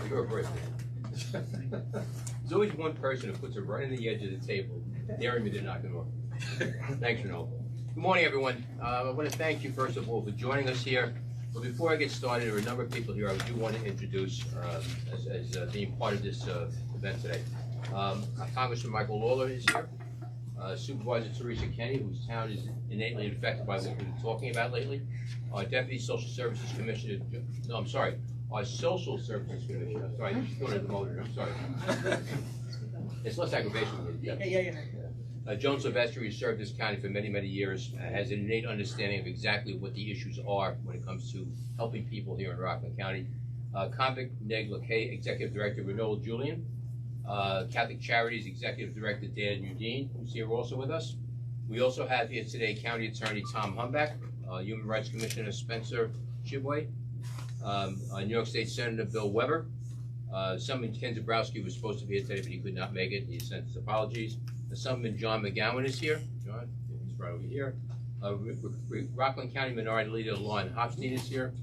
You're a birthday. There's always one person who puts it right on the edge of the table, daring me to knock it off. Thanks, Ronald. Good morning, everyone. I want to thank you, first of all, for joining us here. But before I get started, there are a number of people here I do want to introduce as being part of this event today. Congressman Michael Lawler is here. Supervisor Teresa Kenny, whose town is innately affected by what we've been talking about lately. Our Deputy Social Services Commissioner, no, I'm sorry, our Social Services Commissioner, I'm sorry, I'm going to the motor, I'm sorry. It's less aggravation. Yeah. Joan Silvestri, has served this county for many, many years, has an innate understanding of exactly what the issues are when it comes to helping people here in Rockland County. Convict Neg Lakay, Executive Director Renol Julian. Catholic Charities Executive Director Dan Udine, who's here also with us. We also have here today County Attorney Tom Humbeck, Human Rights Commissioner Spencer Chibway, New York State Senator Bill Weber. Ken Zabrowski was supposed to be here today, but he could not make it. He sent his apologies. Assemblyman John McGowan is here. John, he's right over here. Rockland County Minority Leader Lon Hofstein is here.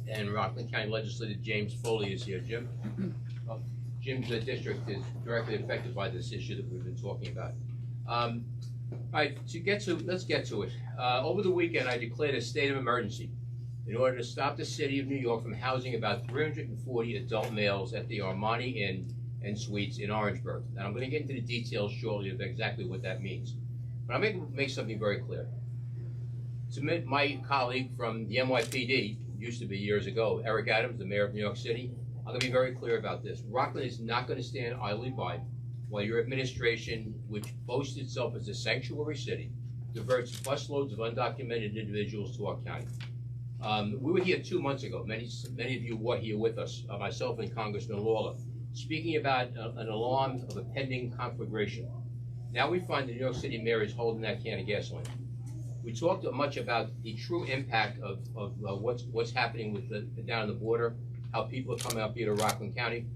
And Rockland County Legislator James Foley is here. Jim? Jim's district is directly affected by this issue that we've been talking about. All right, let's get to it. Over the weekend, I declared a state of emergency in order to stop the city of New York from housing about 340 adult males at the Armani Inn and Suites in Orangeburg. And I'm going to get into the details shortly of exactly what that means. But I'm going to make something very clear. To my colleague from the NYPD, used to be years ago, Eric Adams, the mayor of New York City, I'm going to be very clear about this. Rockland is not going to stand idly by while your administration, which boasts itself as a sanctuary city, diverts busloads of undocumented individuals to our county. We were here 2 months ago. Many of you were here with us, myself and Congressman Lawler, speaking about an alarm of a pending conflagration. Now we find the New York City mayor is holding that can of gasoline. We talked much about the true impact of what's happening with down the border, how people are coming up here to Rockland County,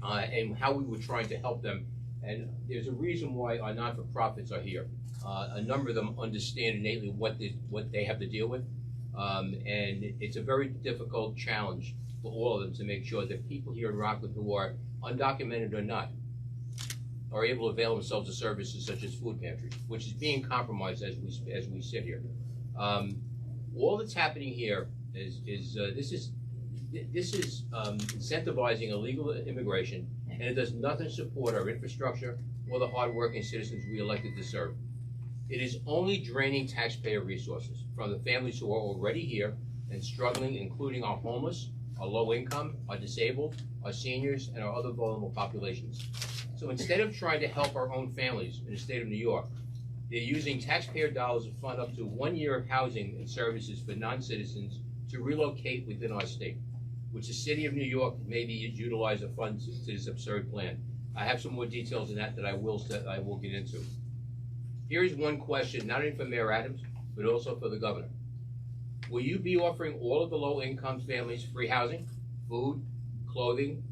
and how we were trying to help them. And there's a reason why our non-for-profits are here. A number of them understand innately what they have to deal with, and it's a very difficult challenge for all of them to make sure that people here in Rockland who are undocumented or not are able to avail themselves of services such as food pantries, which is being compromised as we sit here. All that's happening here is incentivizing illegal immigration, and it does nothing to support our infrastructure or the hardworking citizens we elected to serve. It is only draining taxpayer resources from the families who are already here and struggling, including our homeless, our low income, our disabled, our seniors, and our other vulnerable populations. So instead of trying to help our own families in the state of New York, they're using taxpayer dollars to fund up to 1 year of housing and services for non-citizens to relocate within our state, which the city of New York maybe utilize the funds to this absurd plan. I have some more details in that I will get into. Here is one question, not only for Mayor Adams, but also for the governor. Will you be offering all of the low-income families free housing, food, clothing,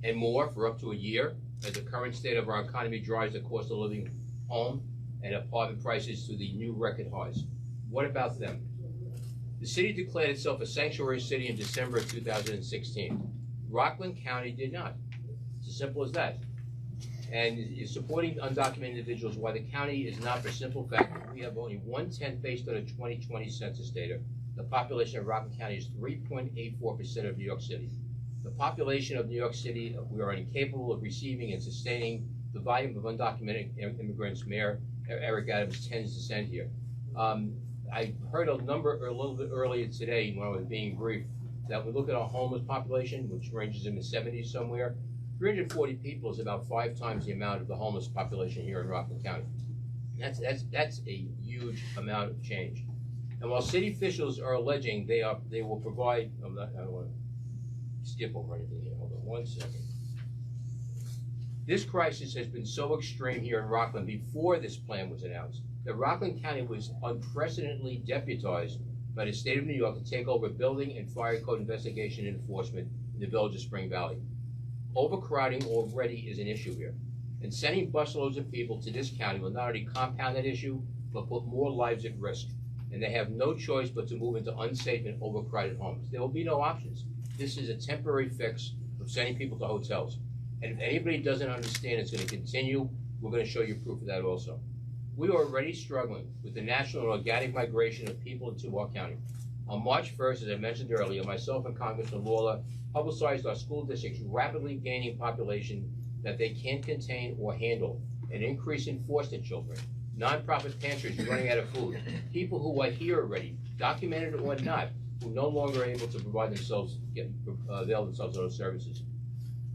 and more for up to a year, as the current state of our economy drives the cost of living home and apartment prices to the new record highs? What about them? The city declared itself a sanctuary city in December of 2016. Rockland County did not. It's as simple as that. And is supporting undocumented individuals, why the county is not, for simple fact that we have only 1/10 based on the 2020 census data. The population of Rockland County is 3.84% of New York City. The population of New York City, we are incapable of receiving and sustaining the volume of undocumented immigrants Mayor Eric Adams tends to send here. I heard a number a little bit earlier today when I was being briefed that we look at our homeless population, which ranges in the 70s somewhere. 340 people is about 5 times the amount of the homeless population here in Rockland County. That's a huge amount of change. And while city officials are alleging they will provide, I don't want to skip over anything here. Hold on 1 second. This crisis has been so extreme here in Rockland before this plan was announced that Rockland County was unprecedentedly deputized by the state of New York to take over building and fire code investigation and enforcement in the village of Spring Valley. Overcrowding already is an issue here, and sending busloads of people to this county will not only compound that issue, but put more lives at risk. And they have no choice but to move into unsafe and overcrowded homes. There will be no options. This is a temporary fix for of sending people to hotels. And if anybody doesn't understand it's going to continue, we're going to show you proof of that also. We are already struggling with the national and organic migration of people into our county. On March 1st, as I mentioned earlier, myself and Congressman Lawler publicized our school districts rapidly gaining population that they can't contain or handle, an increase in foster children, nonprofit pantries running out of food, people who are here already, documented or not, who no longer are able to provide themselves, avail themselves of those services.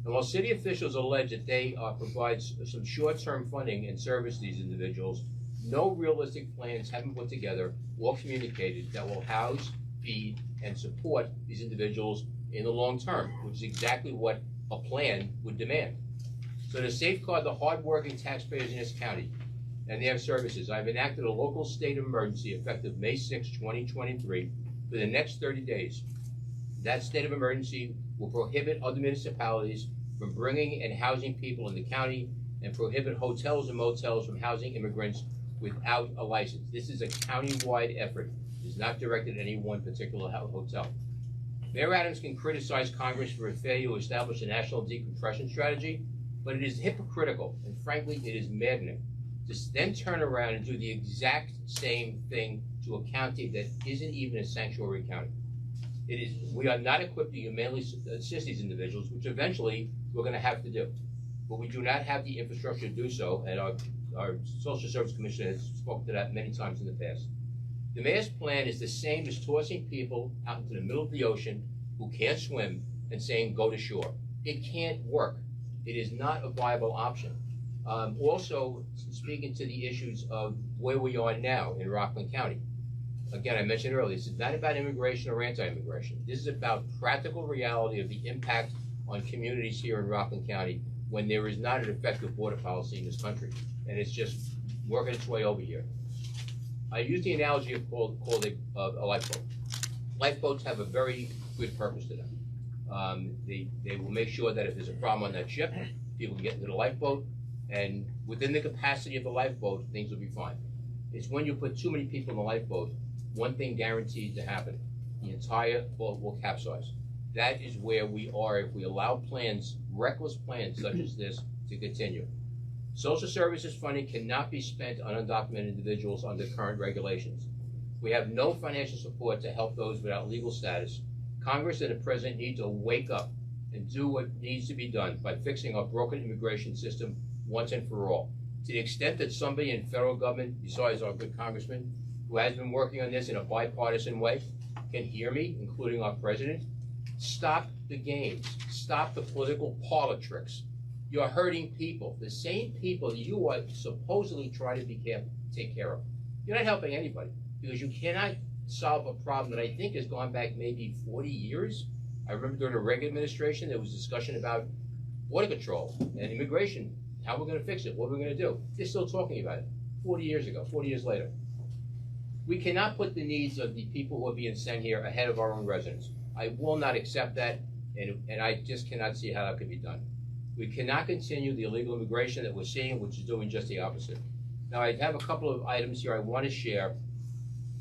And while city officials allege that they provide some short-term funding and service to these individuals, no realistic plans have been put together or communicated that will house, feed, and support these individuals in the long term, which is exactly what a plan would demand. So to safeguard the hard-working taxpayers in this county and their services, I've enacted a local state of emergency effective May 6, 2023 for the next 30 days. That state of emergency will prohibit other municipalities from bringing and housing people in the county and prohibit hotels and motels from housing immigrants without a license. This is a county-wide effort. It is not directed at any one particular hotel. Mayor Adams can criticize Congress for a failure to establish a national decompression strategy, but it is hypocritical, and frankly, it is maddening to then turn around and do the exact same thing to a county that isn't even a sanctuary county. We are not equipped to humanely assist these individuals, which eventually we're going to have to do. But we do not have the infrastructure to do so, and our Social Service Commissioner has spoken to that many times in the past. The mayor's plan is the same as tossing people out into the middle of the ocean who can't swim and saying, go to shore. It can't work. It is not a viable option. Also, speaking to the issues of where we are now in Rockland County. Again, I mentioned earlier, this is not about immigration or anti-immigration. This is about practical reality of the impact on communities here in Rockland County when there is not an effective border policy in this country. And it's just working its way over here. I use the analogy of called a lifeboat. Lifeboats have a very good purpose to them. They will make sure that if there's a problem on that ship, people can get into the lifeboat, and within the capacity of the lifeboat, things will be fine. It's when you put too many people in the lifeboat, one thing guaranteed to happen: the entire boat will capsize. That is where we are if we allow plans, reckless plans such as this, to continue. Social services funding cannot be spent on undocumented individuals under current regulations. We have no financial support to help those without legal status. Congress and the President need to wake up and do what needs to be done by fixing our broken immigration system once and for all. To the extent that somebody in federal government, besides our good congressman, who has been working on this in a bipartisan way, can hear me, including our President, stop the games. Stop the political parlor tricks. You're hurting people, the same people that you are supposedly trying to take care of. You're not helping anybody, because you cannot solve a problem that I think has gone back maybe 40 years. I remember during the Reagan administration, there was discussion about border control and immigration, how we're going to fix it, what we're going to do. They're still talking about it 40 years ago, 40 years later. We cannot put the needs of the people who are being sent here ahead of our own residents. I will not accept that, and I just cannot see how that could be done. We cannot continue the illegal immigration that we're seeing, which is doing just the opposite. Now, I have a couple of items here I want to share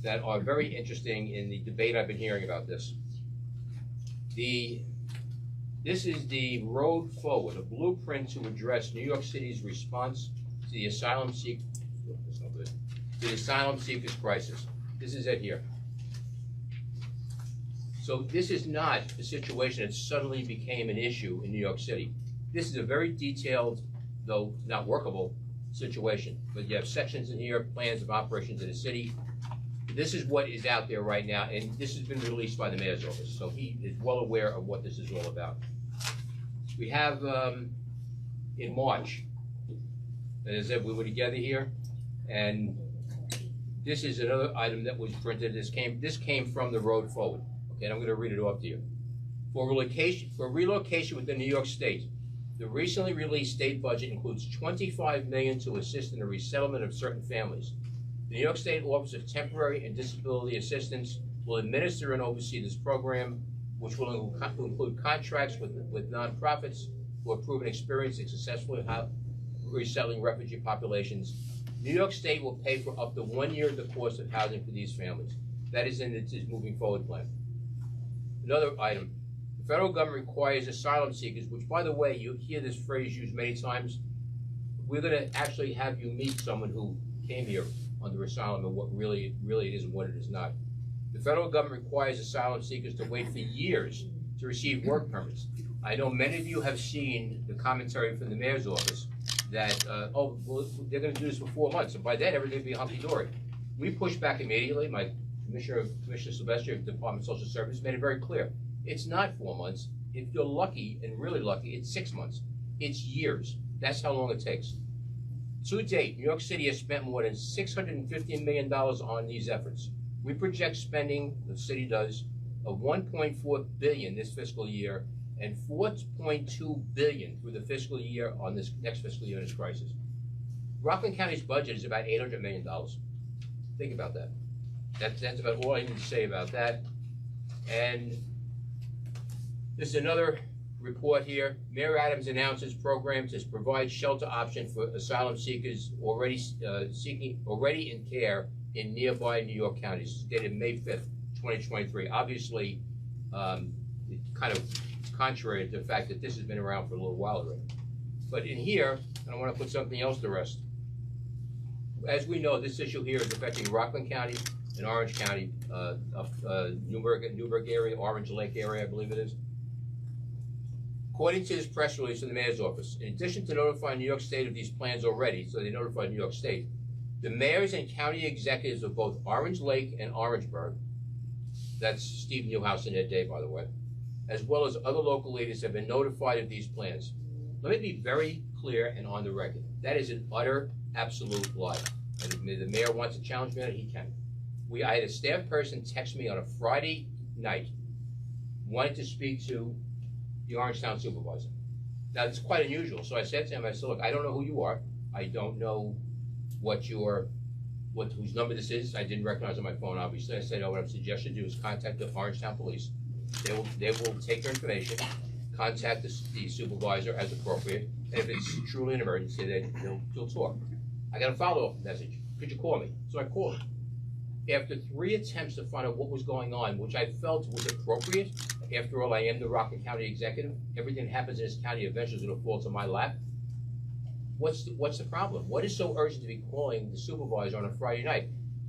that are very interesting in the debate I've been hearing about this. This is the road forward, a blueprint to address New York City's response to the asylum seekers crisis. This is it here. So this is not a situation that suddenly became an issue in New York City. This is a very detailed, though not workable, situation. But you have sections in here, plans of operations in the city. This is what is out there right now, and this has been released by the mayor's office, so he is well aware of what this is all about. We have, in March, as I said, we were together here, and this is another item that was printed. This came from the road forward. Okay, and I'm going to read it off to you. For relocation within New York State, the recently released state budget includes $25 million to assist in the resettlement of certain families. The New York State Office of Temporary and Disability Assistance will administer and oversee this program, which will include contracts with nonprofits who have proven experience in successfully resettling refugee populations. New York State will pay for up to 1 year of the cost of housing for these families. That is in its moving forward plan. Another item, the federal government requires asylum seekers, which, by the way, you hear this phrase used many times. We're going to actually have you meet someone who came here under asylum and what really it is and what it is not. The federal government requires asylum seekers to wait for years to receive work permits. I know many of you have seen the commentary from the mayor's office that, oh, well, they're going to do this for 4 months, and by then everything will be hunky-dory. We pushed back immediately. My Commissioner Sylvester of the Department of Social Services made it very clear. It's not 4 months. If you're lucky and really lucky, it's 6 months. It's years. That's how long it takes. To date, New York City has spent more than $650 million on these efforts. We project spending, the city does, of $1.4 billion this fiscal year and $4.2 billion through the fiscal year on this next fiscal year in this crisis. Rockland County's budget is about $800 million. Think about that. That's about all I need to say about that. And this is another report here. Mayor Adams announces programs to provide shelter option for asylum seekers already in care in nearby New York counties, dated May 5th, 2023. Obviously, kind of contrary to the fact that this has been around for a little while already. But in here, I want to put something else to rest. As we know, this issue here is affecting Rockland County and Orange County, Newburgh area, Orange Lake area, I believe it is. According to this press release from the mayor's office, in addition to notifying New York State of these plans already, so they notified New York State, the mayors and county executives of both Orange Lake and Orangeburg, that's Steve Newhouse and Ed Day, by the way, as well as other local leaders have been notified of these plans. Let me be very clear and on the record. That is an utter, absolute lie. And if the mayor wants to challenge me on it, he can. I had a staff person text me on a Friday night, wanting to speak to the Orangetown supervisor. Now, it's quite unusual. So I said to him, I said, look, I don't know who you are. I don't know whose number this is. I didn't recognize on my phone, obviously. I said, oh, what I suggest you do is contact the Orangetown police. They will take your information, contact the supervisor as appropriate, and if it's truly an emergency, they'll talk. I got a follow-up message. Could you call me? So I called him. After 3 attempts to find out what was going on, which I felt was appropriate, after all, I am the Rockland County executive. Everything that happens in this county eventually is going to fall to my lap. What's the problem? What is so urgent to be calling the supervisor on a Friday night?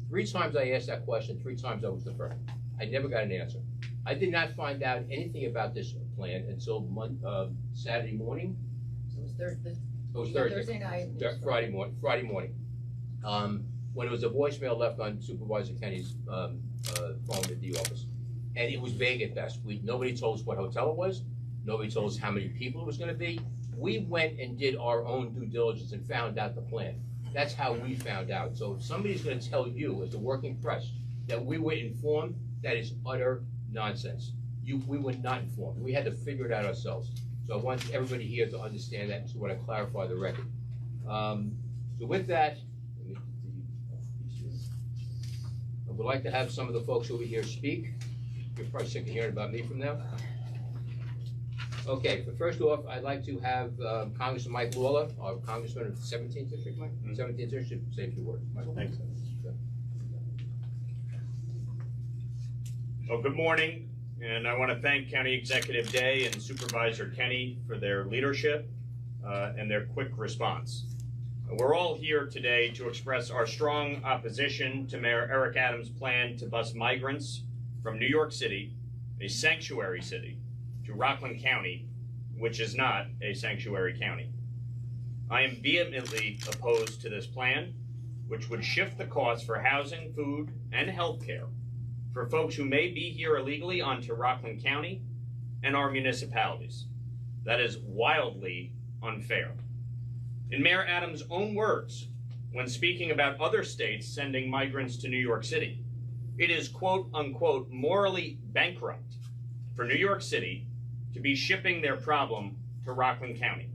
3 times I asked that question, 3 times I was deferred. I never got an answer. I did not find out anything about this plan until Saturday morning. So it was Thursday. It was Thursday. Thursday night. Friday morning. When it was a voicemail left on Supervisor Kenny's phone at the office. And it was vague at best. Nobody told us what hotel it was. Nobody told us how many people it was going to be. We went and did our own due diligence and found out the plan. That's how we found out. So if somebody's going to tell you, as the working press, that we were informed, that is utter nonsense. We were not informed. We had to figure it out ourselves. So I want everybody here to understand that, so I want to clarify the record. So with that, I would like to have some of the folks over here speak. You're probably sick of hearing about me from now. Okay, but first off, I'd like to have Congressman Mike Lawler, our Congressman of the 17th District, Mike? 17th District, say a few words. Michael? Thanks. Well, good morning, and I want to thank County Executive Day and Supervisor Kenny for their leadership and their quick response. We're all here today to express our strong opposition to Mayor Eric Adams' plan to bus migrants from New York City, a sanctuary city, to Rockland County, which is not a sanctuary county. I am vehemently opposed to this plan, which would shift the costs for housing, food, and health care for folks who may be here illegally onto Rockland County and our municipalities. That is wildly unfair. In Mayor Adams' own words, when speaking about other states sending migrants to New York City, it is quote unquote morally bankrupt for New York City to be shipping their problem to Rockland County.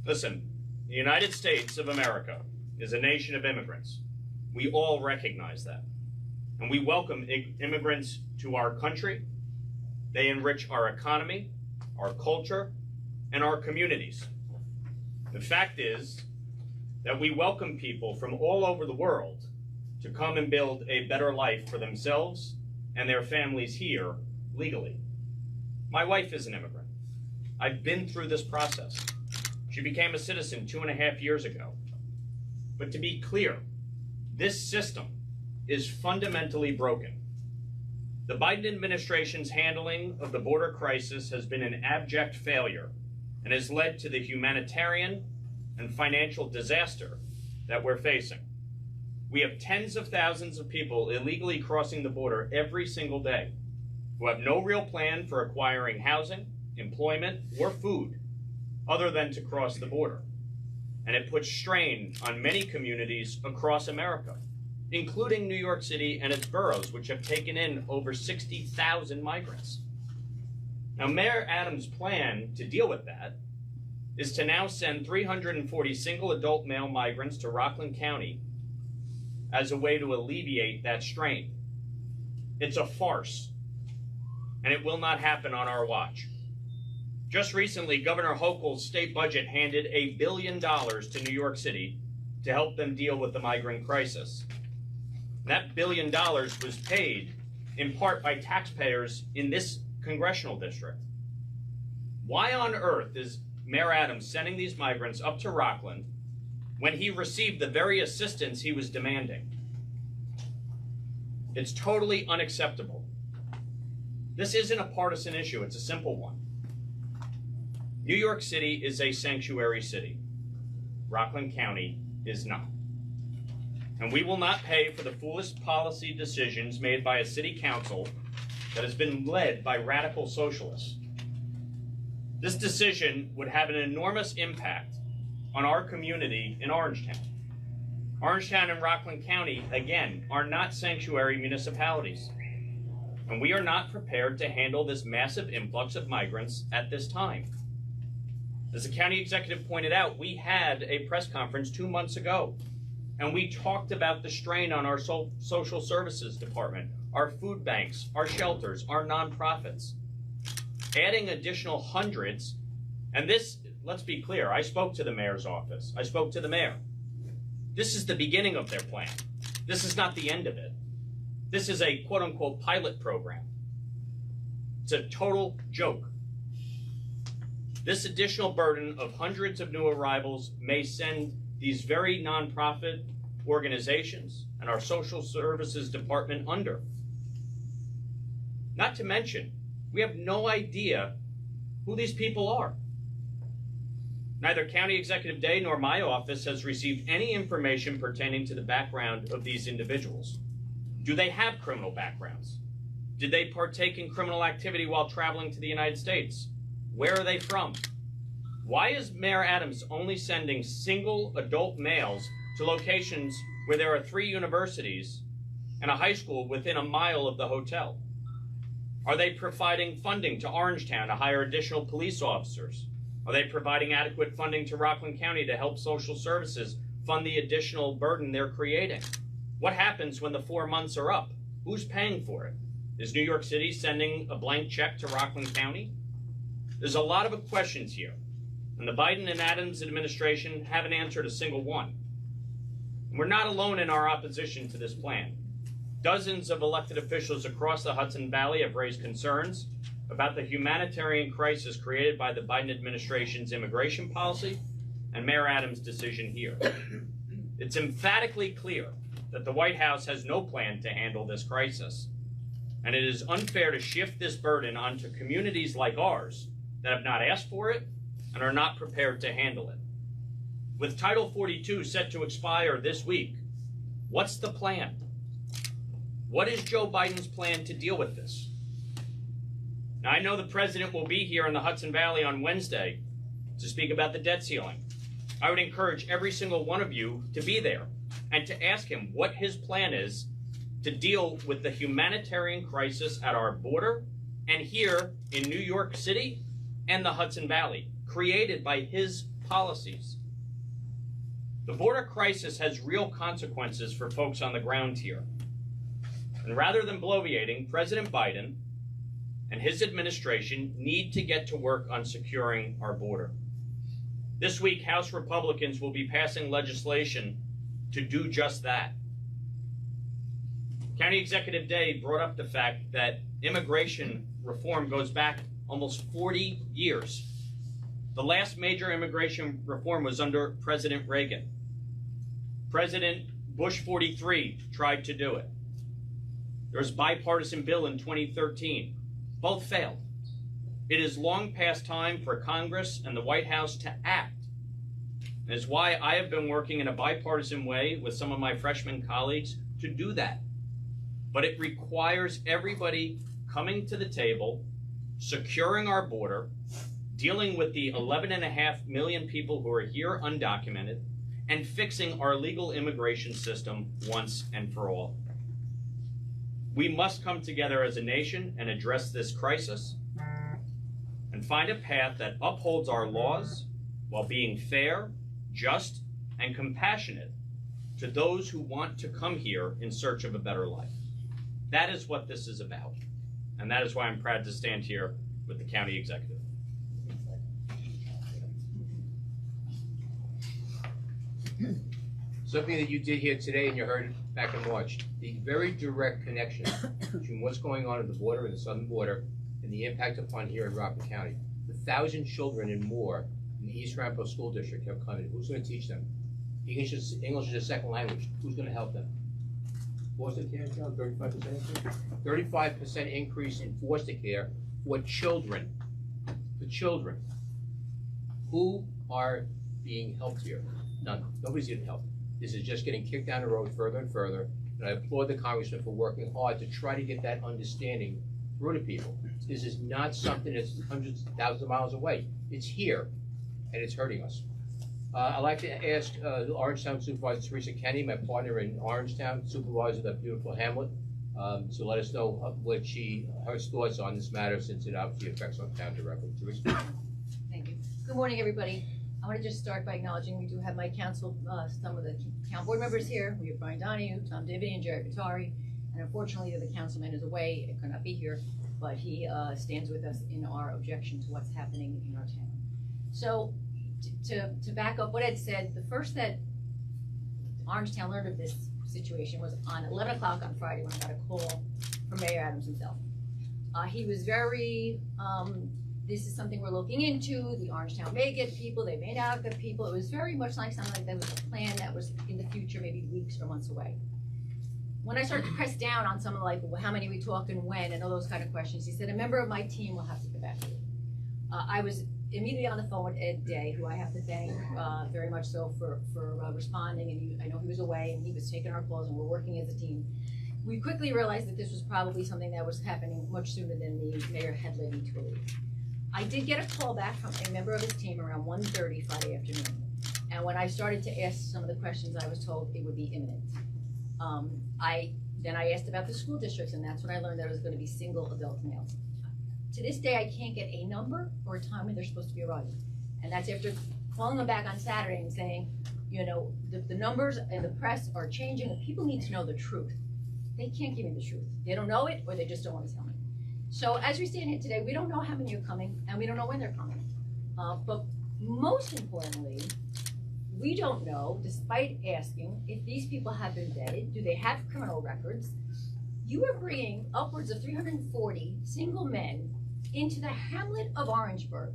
Listen, the United States of America is a nation of immigrants. We all recognize that. And we welcome immigrants to our country. They enrich our economy, our culture, and our communities. The fact is that we welcome people from all over the world to come and build a better life for themselves and their families here legally. My wife is an immigrant. I've been through this process. She became a citizen 2.5 years ago. But to be clear, this system is fundamentally broken. The Biden administration's handling of the border crisis has been an abject failure and has led to the humanitarian and financial disaster that we're facing. We have tens of thousands of people illegally crossing the border every single day who have no real plan for acquiring housing, employment, or food other than to cross the border. And it puts strain on many communities across America, including New York City and its boroughs, which have taken in over 60,000 migrants. Now, Mayor Adams' plan to deal with that is to now send 340 single adult male migrants to Rockland County as a way to alleviate that strain. It's a farce, and it will not happen on our watch. Just recently, Governor Hochul's state budget handed $1 billion to New York City to help them deal with the migrant crisis. That $1 billion was paid in part by taxpayers in this congressional district. Why on earth is Mayor Adams sending these migrants up to Rockland when he received the very assistance he was demanding? It's totally unacceptable. This isn't a partisan issue, it's a simple one. New York City is a sanctuary city. Rockland County is not. And we will not pay for the foolish policy decisions made by a city council that has been led by radical socialists. This decision would have an enormous impact on our community in Orangetown. Orangetown and Rockland County, again, are not sanctuary municipalities. And we are not prepared to handle this massive influx of migrants at this time. As the county executive pointed out, we had a press conference 2 months ago, and we talked about the strain on our social services department, our food banks, our shelters, our nonprofits. Adding additional hundreds, and this, let's be clear, I spoke to the mayor's office. I spoke to the mayor. This is the beginning of their plan. This is not the end of it. This is a quote-unquote pilot program. It's a total joke. This additional burden of hundreds of new arrivals may send these very nonprofit organizations and our social services department under. Not to mention, we have no idea who these people are. Neither County Executive Day nor my office has received any information pertaining to the background of these individuals. Do they have criminal backgrounds? Did they partake in criminal activity while traveling to the United States? Where are they from? Why is Mayor Adams only sending single adult males to locations where there are 3 universities and a high school within a mile of the hotel? Are they providing funding to Orangetown to hire additional police officers? Are they providing adequate funding to Rockland County to help social services fund the additional burden they're creating? What happens when the 4 months are up? Who's paying for it? Is New York City sending a blank check to Rockland County? There's a lot of questions here, and the Biden and Adams administration haven't answered a single one. And we're not alone in our opposition to this plan. Dozens of elected officials across the Hudson Valley have raised concerns about the humanitarian crisis created by the Biden administration's immigration policy and Mayor Adams' decision here. It's emphatically clear that the White House has no plan to handle this crisis, and it is unfair to shift this burden onto communities like ours that have not asked for it and are not prepared to handle it. With Title 42 set to expire this week, what's the plan? What is Joe Biden's plan to deal with this? Now, I know the president will be here in the Hudson Valley on Wednesday to speak about the debt ceiling. I would encourage every single one of you to be there and to ask him what his plan is to deal with the humanitarian crisis at our border and here in New York City and the Hudson Valley, created by his policies. The border crisis has real consequences for folks on the ground here. And rather than bloviating, President Biden and his administration need to get to work on securing our border. This week, House Republicans will be passing legislation to do just that. County Executive Day brought up the fact that immigration reform goes back almost 40 years. The last major immigration reform was under President Reagan. President Bush 43 tried to do it. There was a bipartisan bill in 2013. Both failed. It is long past time for Congress and the White House to act. And it's why I have been working in a bipartisan way with some of my freshman colleagues to do that. But it requires everybody coming to the table, securing our border, dealing with the 11.5 million people who are here undocumented, and fixing our legal immigration system once and for all. We must come together as a nation and address this crisis and find a path that upholds our laws while being fair, just, and compassionate to those who want to come here in search of a better life. That is what this is about, and that is why I'm proud to stand here with the county executive. Something that you did here today and you heard back in March, the very direct connection between what's going on at the border and the southern border and the impact upon here in Rockland County. The 1,000 children and more in the East Ramapo School District have come in. Who's going to teach them? English is a second language. Who's going to help them? Foster care, 35% increase? 35% increase in foster care for children. For children. Who are being helped here? None. Nobody's getting helped. This is just getting kicked down the road further and further. And I applaud the congressman for working hard to try to get that understanding through to people. This is not something that's hundreds of thousands of miles away. It's here, and it's hurting us. I'd like to ask Orangetown Supervisor Teresa Kenny, my partner in Orangetown, supervisor of that beautiful hamlet, to let us know what her thoughts on this matter, since it obviously affects our town directly. Teresa. Thank you. Good morning, everybody. I want to just start by acknowledging we do have my council, some of the town board members here. We have Brian Donahue, Tom Divity, and Jerry Vitari. And unfortunately, the councilman is away and could not be here, but he stands with us in our objection to what's happening in our town. So to back up what Ed said, the first that Orangetown learned of this situation was on 11 o'clock on Friday when I got a call from Mayor Adams himself. He was very, this is something we're looking into. The Orangetown may get people, they may not get people. It was very much like something like that was a plan that was in the future, maybe weeks or months away. When I started to press down on some of like, well, how many we talked and when and all those kind of questions, he said, a member of my team will have to get back to you. I was immediately on the phone with Ed Day, who I have to thank very much so for responding, and I know he was away and he was taking our calls and we're working as a team. We quickly realized that this was probably something that was happening much sooner than the mayor had led me to believe. I did get a call back from a member of his team around 1:30 Friday afternoon, and when I started to ask some of the questions, I was told it would be imminent. Then I asked about the school districts, and that's when I learned that it was going to be single adult males. To this day, I can't get a number or a time when they're supposed to be arriving. And that's after calling them back on Saturday and saying, you know, the numbers and the press are changing, and people need to know the truth. They can't give me the truth. They don't know it, or they just don't want to tell me. So as we stand here today, we don't know how many are coming, and we don't know when they're coming. But most importantly, we don't know, despite asking, if these people have been vetted. Do they have criminal records? You are bringing upwards of 340 single men into the hamlet of Orangeburg.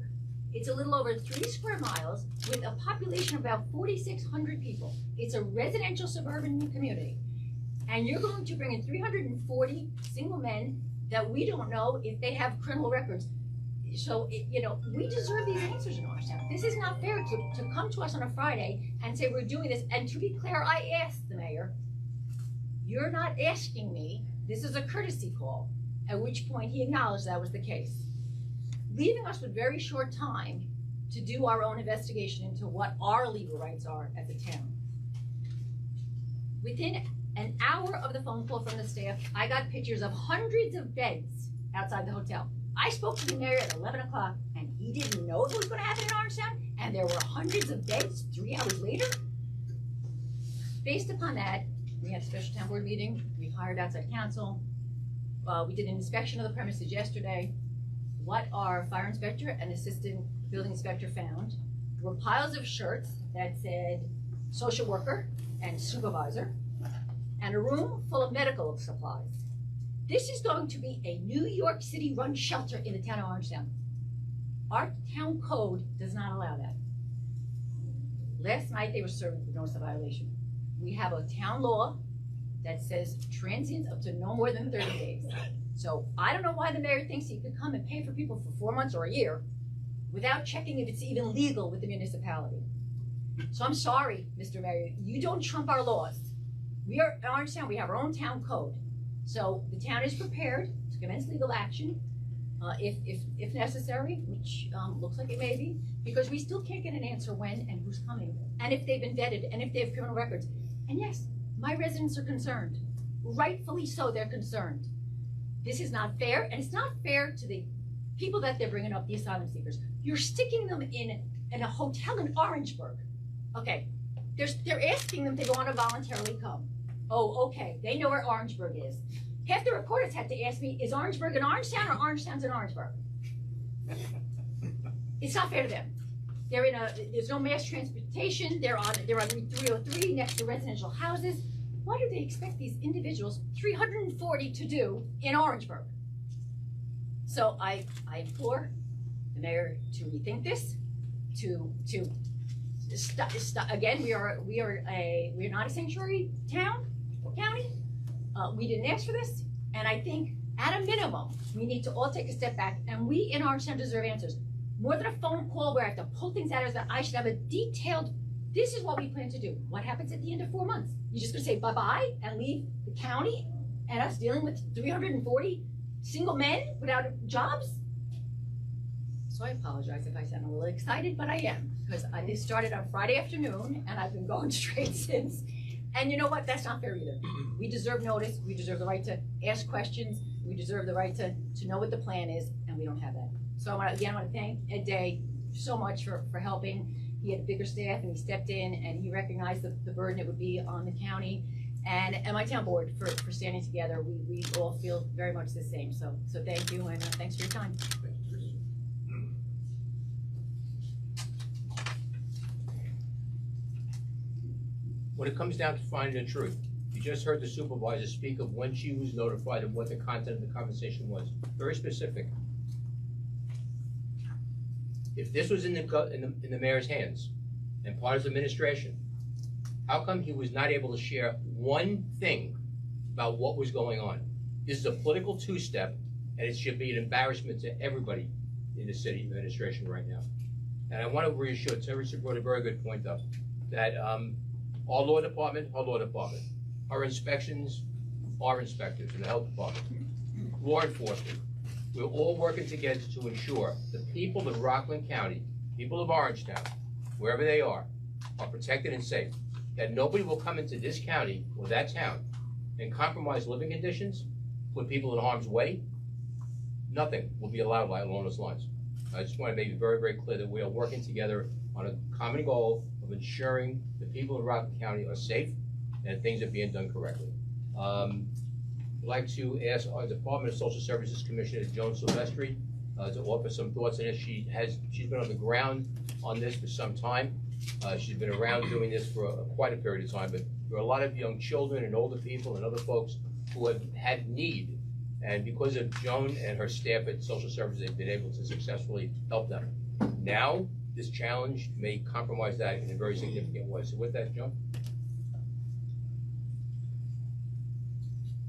It's a little over 3 square miles with a population of about 4,600 people. It's a residential suburban community. And you're going to bring in 340 single men that we don't know if they have criminal records. So, you know, we deserve these answers in Orangetown. This is not fair to come to us on a Friday and say we're doing this. And to be clear, I asked the mayor, you're not asking me, this is a courtesy call, at which point he acknowledged that was the case, leaving us with very short time to do our own investigation into what our legal rights are as a town. Within an hour of the phone call from the staff, I got pictures of hundreds of beds outside the hotel. I spoke to the mayor at 11 o'clock, and he didn't know it was going to happen in Orangetown, and there were hundreds of beds 3 hours later. Based upon that, we had a special town board meeting. We hired outside counsel. We did an inspection of the premises yesterday. What our fire inspector and assistant building inspector found were piles of shirts that said social worker and supervisor, and a room full of medical supplies. This is going to be a New York City run shelter in the town of Orangetown. Our town code does not allow that. Last night, they were served with notice of violation. We have a town law that says transients up to no more than 30 days. So I don't know why the mayor thinks he could come and pay for people for 4 months or a year without checking if it's even legal with the municipality. So I'm sorry, Mr. Mayor, you don't trump our laws. We are, in Orange Town, we have our own town code. So the town is prepared to commence legal action if necessary, which looks like it may be, because we still can't get an answer when and who's coming, and if they've been vetted, and if they have criminal records. And yes, my residents are concerned. Rightfully so, they're concerned. This is not fair, and it's not fair to the people that they're bringing up, the asylum seekers. You're sticking them in a hotel in Orangeburg. Okay, they're asking them to want to voluntarily come. Oh, okay, they know where Orangeburg is. Half the reporters had to ask me, is Orangeburg in Orangetown or Orangetown's in Orangeburg? It's not fair to them. There's no mass transportation, they're on Route 303 next to residential houses. What do they expect these individuals, 340, to do in Orangeburg? So I implore the mayor to rethink this, to stop. Again, we're not a sanctuary town or county. We didn't ask for this, and I think at a minimum we need to all take a step back, and we in our town deserve answers. More than a phone call where I have to pull things out of that, I should have a detailed, this is what we plan to do. What happens at the end of 4 months? You're just gonna say bye-bye and leave the county and us dealing with 340 single men without jobs? So I apologize if I sound a little excited, but I am, because this started on Friday afternoon and I've been going straight since. And you know what? That's not fair either. We deserve notice. We deserve the right to ask questions. We deserve the right to know what the plan is, and we don't have that. So I want to thank Ed Day so much for helping. He had a bigger staff, and he stepped in, and he recognized the burden it would be on the county and my town board for standing together. We all feel very much the same. So thank you, and thanks for your time. When it comes down to finding the truth, you just heard the supervisor speak of when she was notified of what the content of the conversation was. Very specific. If this was in the mayor's hands and part of his administration, how come he was not able to share one thing about what was going on? This is a political two-step, and it should be an embarrassment to everybody in the city administration right now. And I want to reassure, Terry brought a very good point up, that our law department, our inspections, our inspectors in the health department, law enforcement, we're all working together to ensure the people of Rockland County, people of Orangetown, wherever they are protected and safe. That nobody will come into this county or that town and compromise living conditions, put people in harm's way. Nothing will be allowed along those lines. I just want to make it very, very clear that we are working together on a common goal of ensuring the people in Rockland County are safe and things are being done correctly. I'd like to ask our Department of Social Services Commissioner Joan Silvestri to offer some thoughts on this. She's been on the ground on this for some time. She's been around doing this for quite a period of time, but there are a lot of young children and older people and other folks who have had need, and because of Joan and her staff at Social Services, they've been able to successfully help them. Now, this challenge may compromise that in a very significant way. So with that, Joan.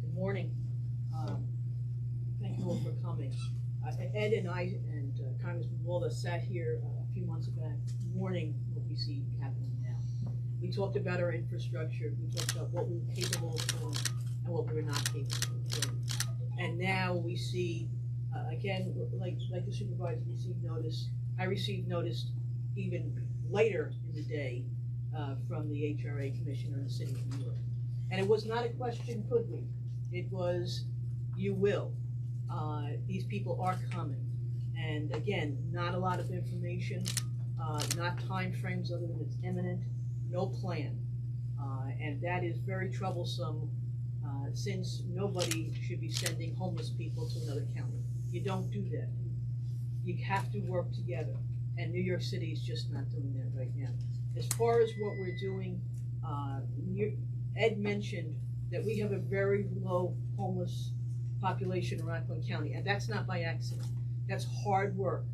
Good morning. Thank you all for coming. Ed and I and Congressman Lawler sat here a few months back warning what we see happening now. We talked about our infrastructure, we talked about what we were capable of doing and what we were not capable of doing. And now we see, again, like the supervisor received notice, I received notice even later in the day from the HRA Commissioner in the City of New York. And it was not a question, could we? It was, you will. These people are coming. And again, not a lot of information, not time frames other than it's imminent, no plan. And that is very troublesome since nobody should be sending homeless people to another county. You don't do that. You have to work together. And New York City is just not doing that right now. As far as what we're doing, Ed mentioned that we have a very low homeless population in Rockland County, and that's not by accident. That's hard work.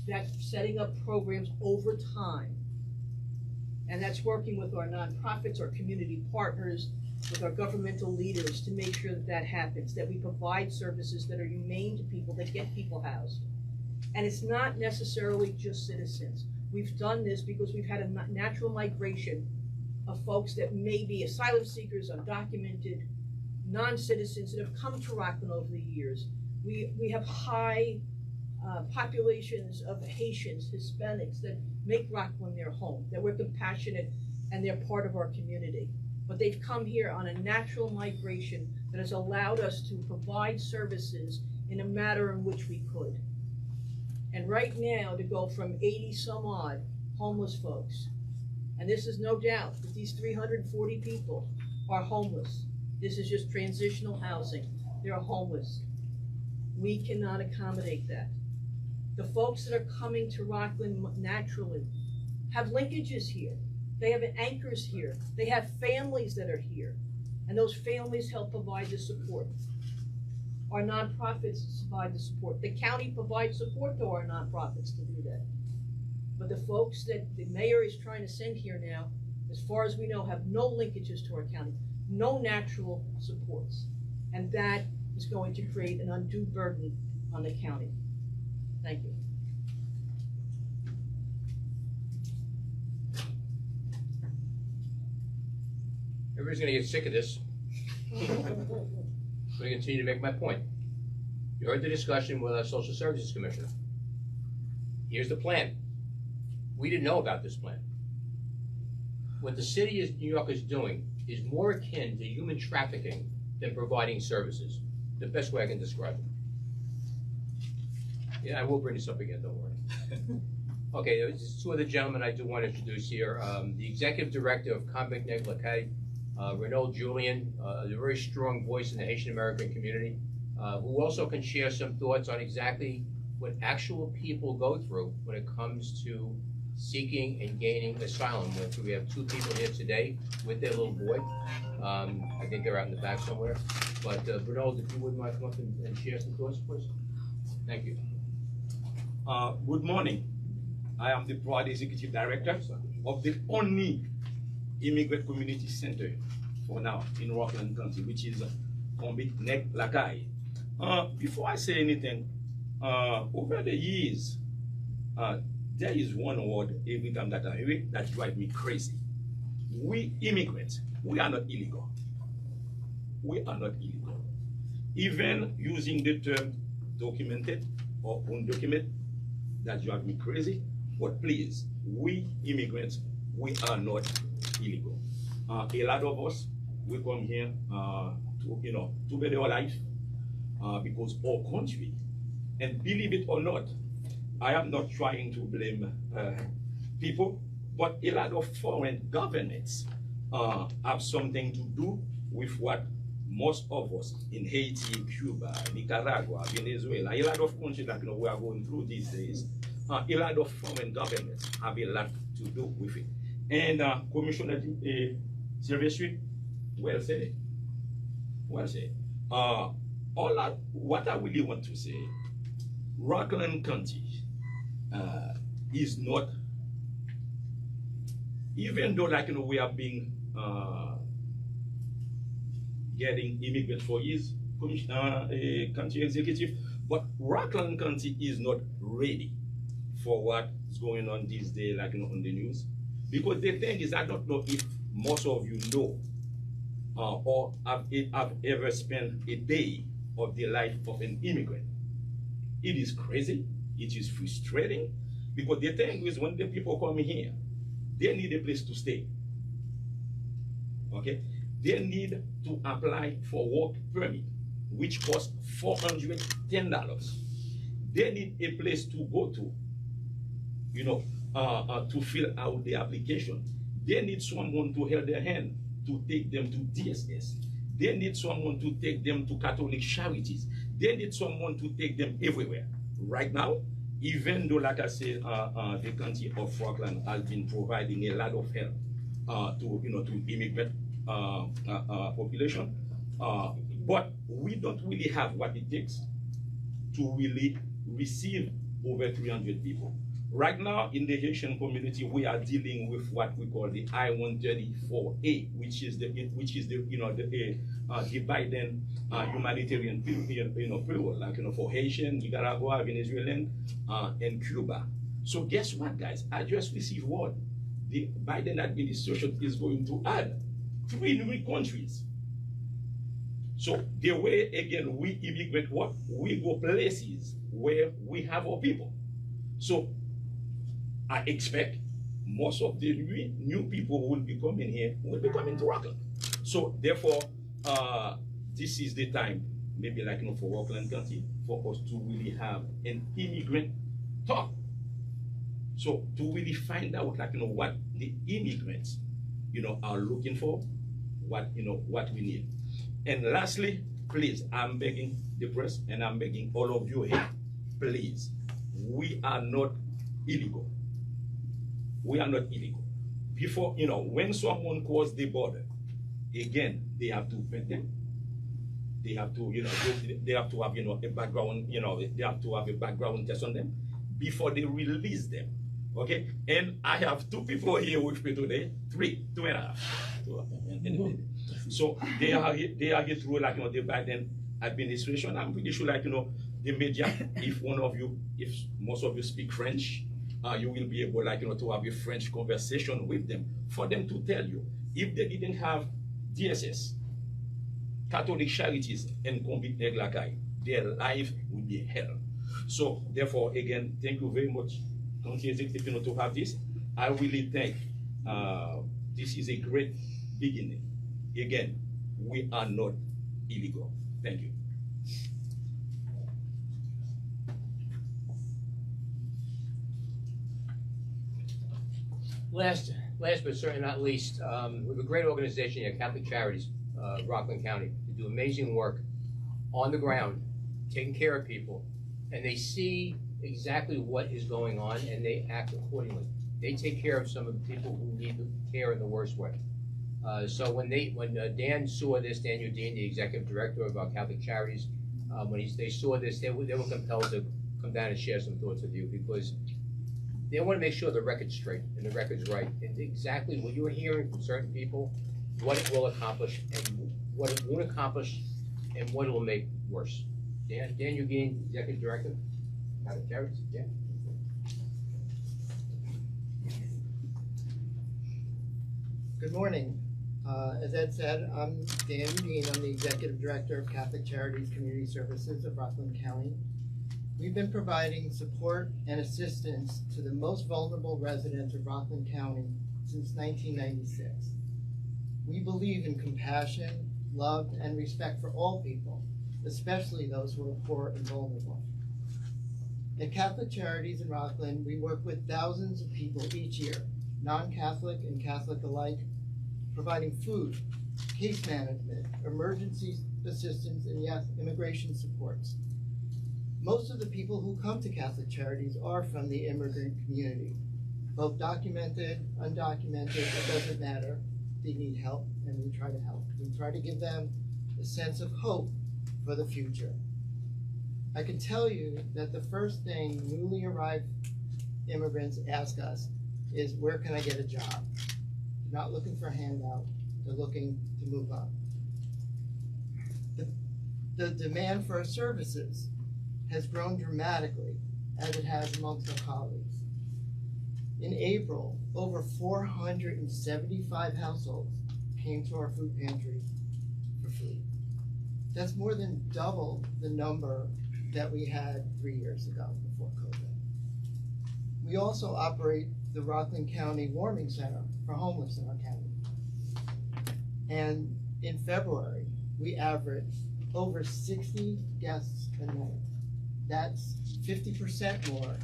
That's setting up programs over time. And that's working with our nonprofits, our community partners, with our governmental leaders to make sure that that happens, that we provide services that are humane to people, that get people housed. And it's not necessarily just citizens. We've done this because we've had a natural migration of folks that may be asylum seekers, undocumented, non-citizens that have come to Rockland over the years. We have high populations of Haitians, Hispanics that make Rockland their home, that we're compassionate and they're part of our community. But they've come here on a natural migration that has allowed us to provide services in a manner in which we could. And right now, to go from 80 some odd homeless folks, and this is no doubt that these 340 people are homeless. This is just transitional housing. They're homeless. We cannot accommodate that. The folks that are coming to Rockland naturally have linkages here. They have anchors here. They have families that are here. And those families help provide the support. Our nonprofits provide the support. The county provides support to our nonprofits to do that. But the folks that the mayor is trying to send here now, as far as we know, have no linkages to our county, no natural supports. And that is going to create an undue burden on the county. Thank you. Everybody's gonna get sick of this. I'm gonna continue to make my point. You heard the discussion with our Social Services Commissioner. Here's the plan. We didn't know about this plan. What the city of New York is doing is more akin to human trafficking than providing services. The best way I can describe it. Yeah, I will bring this up again, don't worry. Okay, there's two other gentlemen I do want to introduce here. The Executive Director of Convict Neg Laquais, Renaud Julian, a very strong voice in the Haitian American community, who also can share some thoughts on exactly what actual people go through when it comes to seeking and gaining asylum. We have two people here today with their little boy. I think they're out in the back somewhere. But Renaud, if you wouldn't mind come up and share some thoughts, please. Thank you. Good morning. I am the proud executive director of the only immigrant community center for now in Rockland County, which is Convict Neg Laquais. Before I say anything, over the years, there is one word every time that I hear it that drives me crazy. We immigrants, we are not illegal. We are not illegal. Even using the term documented or undocumented, that drives me crazy. But please, we immigrants, we are not illegal. A lot of us, we come here to better our life because our country, and believe it or not, I am not trying to blame people, but a lot of foreign governments have something to do with what most of us in Haiti, Cuba, Nicaragua, Venezuela, a lot of countries that we are going through these days, a lot of foreign governments have a lot to do with it. And Commissioner Silvestri, well said. Well said. What I really want to say, Rockland County is not, even though we have been getting immigrants for years, county executive, but Rockland County is not ready for what is going on these days, on the news. Because the thing is, I don't know if most of you know or have ever spent a day of the life of an immigrant. It is crazy, it is frustrating, because the thing is, when the people come here, they need a place to stay. Okay? They need to apply for work permit, which costs $410. They need a place to go to, to fill out the application. They need someone to hold their hand to take them to DSS. They need someone to take them to Catholic charities. They need someone to take them everywhere. Right now, even though, like I said, the county of Rockland has been providing a lot of help to immigrant population, but we don't really have what it takes to really receive over 300 people. Right now, in the Haitian community, we are dealing with what we call the I-134A, which is the Biden humanitarian period, like for Haitian, Nicaragua, Venezuelan, and Cuba. So guess what, guys? I just received word. The Biden administration is going to add 3 new countries. So the way, again, we immigrate what? We go places where we have our people. So I expect most of the new people who will be coming here will be coming to Rockland. So therefore, this is the time, maybe like for Rockland County, for us to really have an immigrant talk. So to really find out what the immigrants are looking for, what we need. And lastly, please, I'm begging the press and I'm begging all of you here, please, we are not illegal. We are not illegal. Before, when someone cross the border, again, they have to vet them. They have to, they have to have, a background, they have to have a background test on them before they release them. Okay? And I have 2 people here with me today, 3, 2.5. So they are here through the Biden administration. I'm pretty sure the media, if most of you speak French, you will be able to have a French conversation with them for them to tell you if they didn't have DSS, Catholic Charities, and Convict Eglakai, their life would be hell. So therefore, again, thank you very much, County Executive, to have this. I really think this is a great beginning. Again, we are not illegal. Thank you. Last but certainly not least, we have a great organization here, Catholic Charities, Rockland County. They do amazing work on the ground, taking care of people, and they see exactly what is going on and they act accordingly. They take care of some of the people who need care in the worst way. So when Dan saw this, Dan Udine, the executive director of our Catholic Charities, when they saw this, they were compelled to come down and share some thoughts with you because they want to make sure the record's straight and the record's right. And exactly what you're hearing from certain people, what it will accomplish and what it won't accomplish and what it will make worse. Dan Udine, executive director, Catholic Charities. Dan. Good morning. As Ed said, I'm Dan Udine. I'm the Executive Director of Catholic Charities Community Services of Rockland County. We've been providing support and assistance to the most vulnerable residents of Rockland County since 1996. We believe in compassion, love, and respect for all people, especially those who are poor and vulnerable. At Catholic Charities in Rockland, we work with thousands of people each year, non-Catholic and Catholic alike, providing food, case management, emergency assistance, and yes, immigration supports. Most of the people who come to Catholic Charities are from the immigrant community, both documented, undocumented, it doesn't matter. They need help, and we try to help. We try to give them a sense of hope for the future. I can tell you that the first thing newly arrived immigrants ask us is, where can I get a job? They're not looking for a handout, they're looking to move up. The demand for our services has grown dramatically as it has amongst our colleagues. In April, over 475 households came to our food pantry for food. That's more than double the number that we had 3 years ago before COVID. We also operate the Rockland County Warming Center for homeless in our county. And in February, we averaged over 60 guests a night. That's 50% more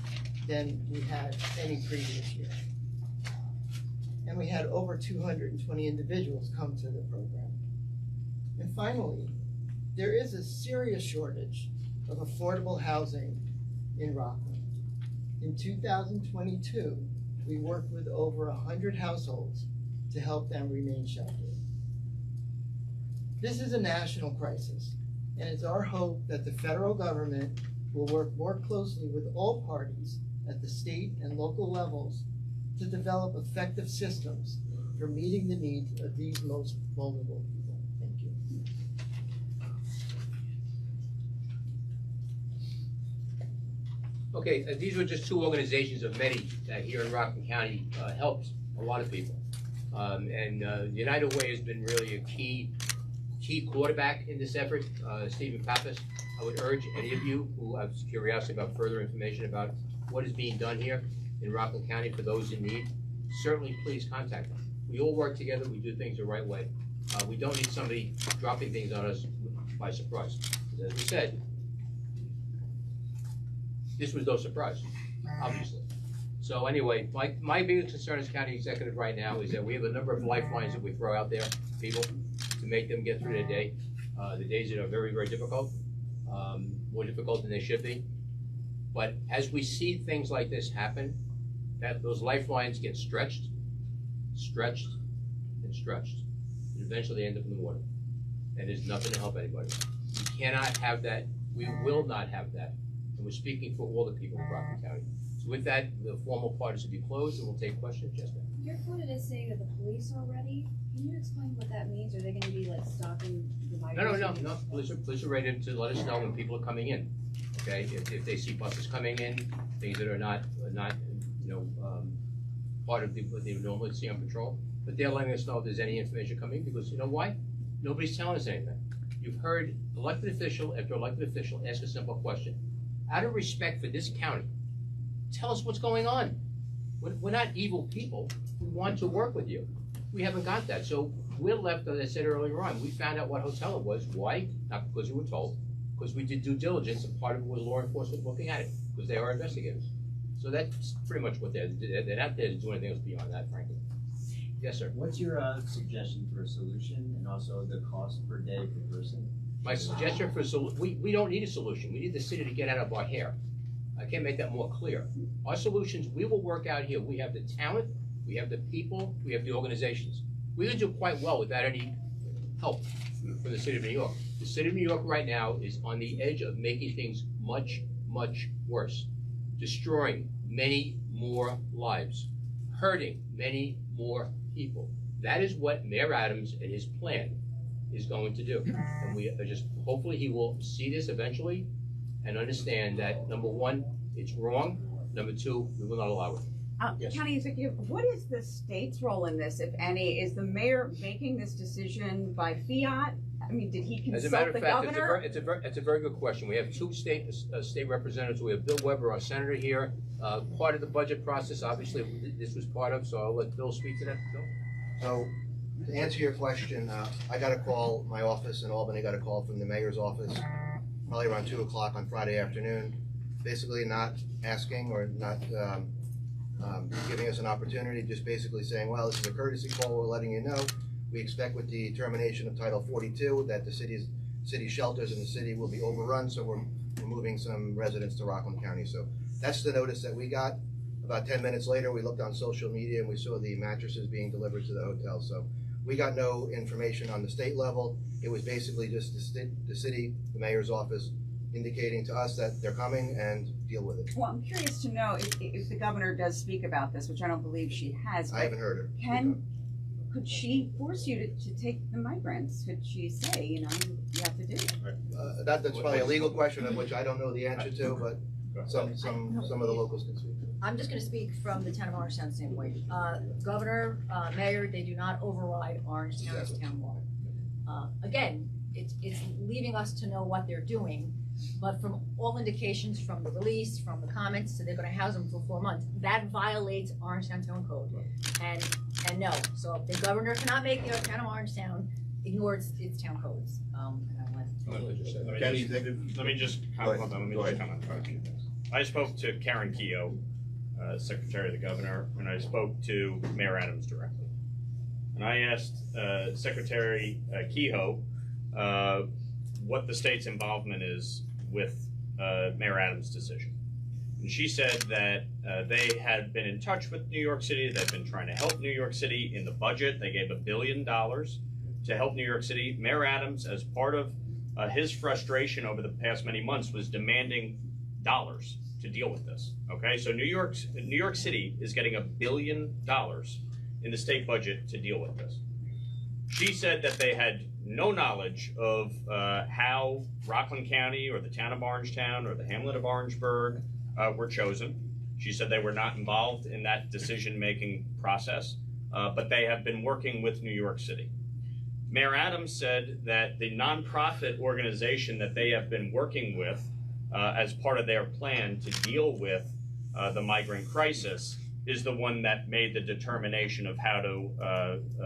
than we had any previous year. And we had over 220 individuals come to the program. And finally, there is a serious shortage of affordable housing in Rockland. In 2022, we worked with over 100 households to help them remain sheltered. This is a national crisis, and it's our hope that the federal government will work more closely with all parties at the state and local levels to develop effective systems for meeting the needs of these most vulnerable people. Thank you. Okay, these were just two organizations of many that here in Rockland County helped a lot of people. United Way has been really a key quarterback in this effort. Stephen Pappas, I would urge any of you who have curiosity about further information about what is being done here in Rockland County for those in need, certainly please contact them. We all work together, we do things the right way. We don't need somebody dropping things on us by surprise. As we said, this was no surprise, obviously. So anyway, my biggest concern as county executive right now is that we have a number of lifelines that we throw out there, people, to make them get through their day. The days that are very, very difficult, more difficult than they should be. But as we see things like this happen, that those lifelines get stretched, and eventually they end up in the water. And there's nothing to help anybody. We cannot have that. We will not have that. And we're speaking for all the people of Rockland County. So with that, the formal part is to be closed, and we'll take questions. Just now. You're quoted as saying that the police are ready. Can you explain what that means? Are they going to be like stopping the migrants? No. Police are ready to let us know when people are coming in. Okay, if they see buses coming in, things that are not part of what they would normally see on patrol, but they're letting us know if there's any information coming, because you know why? Nobody's telling us anything. You've heard elected official after elected official ask a simple question. Out of respect for this county, tell us what's going on. We're not evil people. We want to work with you. We haven't got that. So we're left, as I said earlier on, we found out what hotel it was. Why? Not because we were told, because we did due diligence, and part of it was law enforcement looking at it, because they are investigators. So that's pretty much what they're not there to do anything else beyond that, frankly. Yes, sir. What's your suggestion for a solution, and also the cost per day per person? My suggestion for we don't need a solution. We need the city to get out of our hair. I can't make that more clear. Our solutions, we will work out here. We have the talent, we have the people, we have the organizations. We can do quite well without any help from the city of New York. The city of New York right now is on the edge of making things much, much worse. Destroying many more lives, hurting many more people. That is what Mayor Adams and his plan is going to do. And we are just, hopefully he will see this eventually and understand that, number one, it's wrong. Number two, we will not allow it. Yes. County Executive, what is the state's role in this, if any? Is the mayor making this decision by fiat? I mean, did he As a consult matter the of fact, governor? it's a very good question. We have two state representatives. We have Bill Weber, our senator here. Part of the budget process, obviously, this was part of, so I'll let Bill speak to that. Bill? So, to answer your question, I got a call, my office in Albany got a call from the mayor's office, probably around 2 o'clock on Friday afternoon, basically not asking or not giving us an opportunity, just basically saying, well, this is a courtesy call, we're letting you know. We expect with the termination of Title 42 that the city shelters in the city will be overrun, so we're moving some residents to Rockland County. So that's the notice that we got. About 10 minutes later, we looked on social media and we saw the mattresses being delivered to the hotel. So we got no information on the state level. It was basically just the city, the mayor's office, indicating to us that they're coming and deal with it. Well, I'm curious to know if the governor does speak about this, which I don't believe she has. I haven't heard her. Could she force you to take the migrants? Could she say, you have to do it? That's probably a legal question of which I don't know the answer to, but some of the locals can speak. I'm just gonna speak from the town of Orangetown standpoint. Governor, mayor, they do not override Orange County's town law. Again, it's leaving us to know what they're doing, but from all indications from the release, from the comments, so they're gonna house them for 4 months, that violates Orangetown Town Code. And no, so if the governor cannot make the town of Orangetown ignore its town codes. Let me just comment. I spoke to Karen Keogh, Secretary of the Governor, and I spoke to Mayor Adams directly. And I asked Secretary Kehoe what the state's involvement is with Mayor Adams' decision. And she said that they had been in touch with New York City. They've been trying to help New York City in the budget. They gave $1 billion to help New York City. Mayor Adams, as part of his frustration over the past many months, was demanding to deal with this. Okay, so New York City is getting $1 billion in the state budget to deal with this. She said that they had no knowledge of how Rockland County or the town of Orangetown or the hamlet of Orangeburg were chosen. She said they were not involved in that decision-making process, but they have been working with New York City. Mayor Adams said that the nonprofit organization that they have been working with as part of their plan to deal with the migrant crisis is the one that made the determination of how to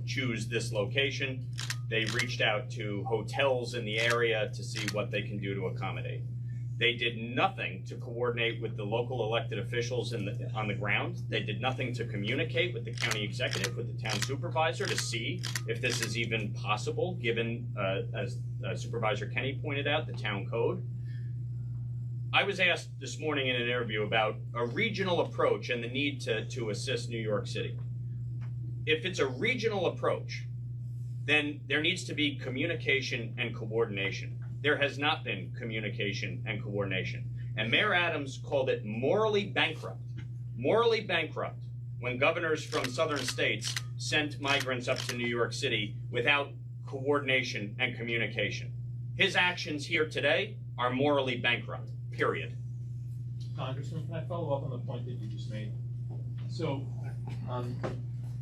choose this location. They reached out to hotels in the area to see what they can do to accommodate. They did nothing to coordinate with the local elected officials on the ground. They did nothing to communicate with the county executive, with the town supervisor, to see if this is even possible, given, as Supervisor Kenny pointed out, the town code. I was asked this morning in an interview about a regional approach and the need to assist New York City. If it's a regional approach, then there needs to be communication and coordination. There has not been communication and coordination. And Mayor Adams called it morally bankrupt when governors from southern states sent migrants up to New York City without coordination and communication. His actions here today are morally bankrupt, period. Congressman, can I follow up on the point that you just made? So,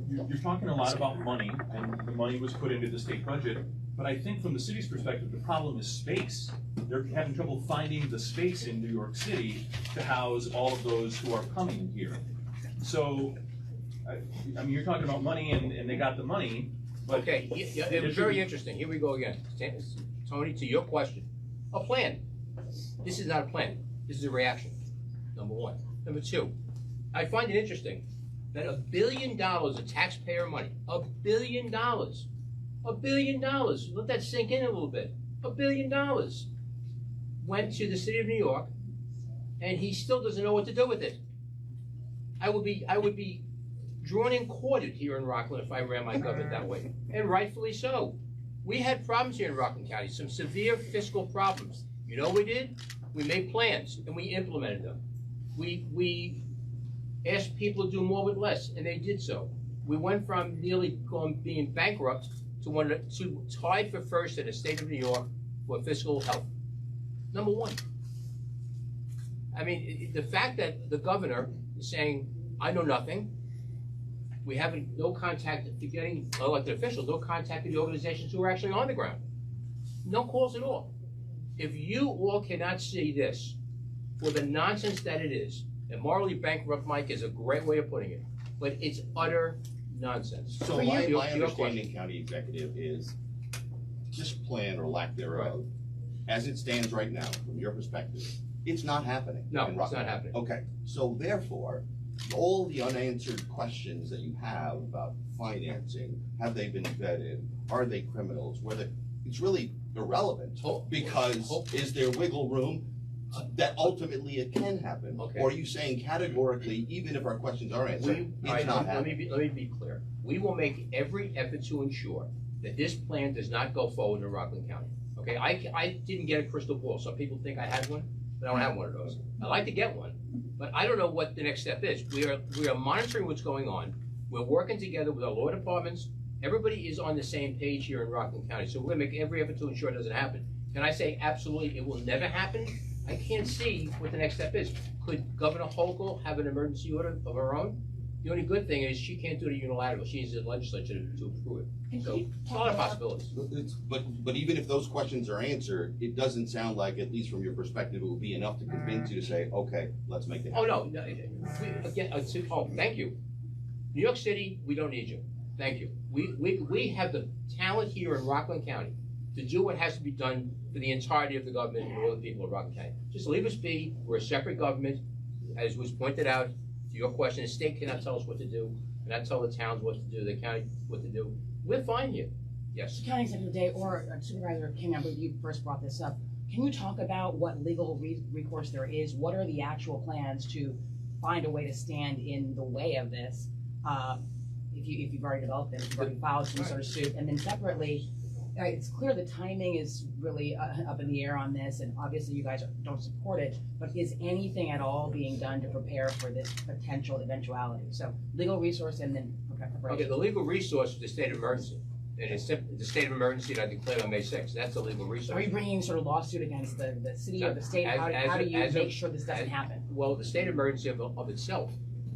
you're talking a lot about money, and the money was put into the state budget. But I think from the city's perspective, the problem is space. They're having trouble finding the space in New York City to house all of those who are coming here. So, I mean, you're talking about money, and they got the money, but... Okay, it was very interesting. Here we go again. Tony, to your question. A plan. This is not a plan. This is a reaction, number one. Number two, I find it interesting that $1 billion of taxpayer money, $1 billion, $1 billion, let that sink in a little bit. $1 billion went to the city of New York, and he still doesn't know what to do with it. I would be drawn and quartered here in Rockland if I ran my government that way, and rightfully so. We had problems here in Rockland County, some severe fiscal problems. You know what we did? We made plans and we implemented them. We asked people to do more with less, and they did so. We went from nearly being bankrupt to tied for first in the state of New York for fiscal health. Number one. I mean, the fact that the governor is saying, I know nothing, we have no contact to getting elected officials, no contact with the organizations who are actually on the ground. No calls at all. If you all cannot see this for the nonsense that it is, and morally bankrupt, Mike, is a great way of putting it, but it's utter nonsense. So my understanding, County Executive, is this plan or lack thereof, as it stands right now, from your perspective, it's not happening. No, it's not happening. Okay, so therefore, all the unanswered questions that you have about financing, have they been vetted, are they criminals, it's really irrelevant, because is there wiggle room that ultimately it can happen? Okay. Or are you saying categorically, even if our questions are answered, it's not happening? Let me be clear. We will make every effort to ensure that this plan does not go forward in Rockland County. Okay, I didn't get a crystal ball. Some people think I had one, but I don't have one of those. I'd like to get one, but I don't know what the next step is. We are monitoring what's going on. We're working together with our law departments. Everybody is on the same page here in Rockland County, so we're gonna make every effort to ensure it doesn't happen. Can I say absolutely it will never happen? I can't see what the next step is. Could Governor Hochul have an emergency order of her own? The only good thing is she can't do it unilaterally. She needs the legislature to approve it. So, a lot of possibilities. But even if those questions are answered, it doesn't sound like, at least from your perspective, it will be enough to convince you to say, okay, let's make it happen. Oh, no, thank you. New York City, we don't need you. Thank you. We have the talent here in Rockland County to do what has to be done for the entirety of the government and all the people of Rockland County. Just leave us be. We're a separate government. As was pointed out, to your question, the state cannot tell us what to do, cannot tell the towns what to do, the county what to do. We're fine here. Yes. County Executive Day, or Supervisor King, I believe you first brought this up. Can you talk about what legal recourse there is? What are the actual plans to find a way to stand in the way of this? If you've already developed them, if you've already filed some sort of suit, and then separately, it's clear the timing is really up in the air on this, and obviously you guys don't support it, but is anything at all being done to prepare for this potential eventuality? So legal resource and then preparation. Okay, the legal resource is the state of emergency. And it's the state of emergency that I declared on May 6th. That's the legal resource. Are you bringing sort of lawsuit against the city or the state? How do you make sure this doesn't happen? Well, the state of emergency of itself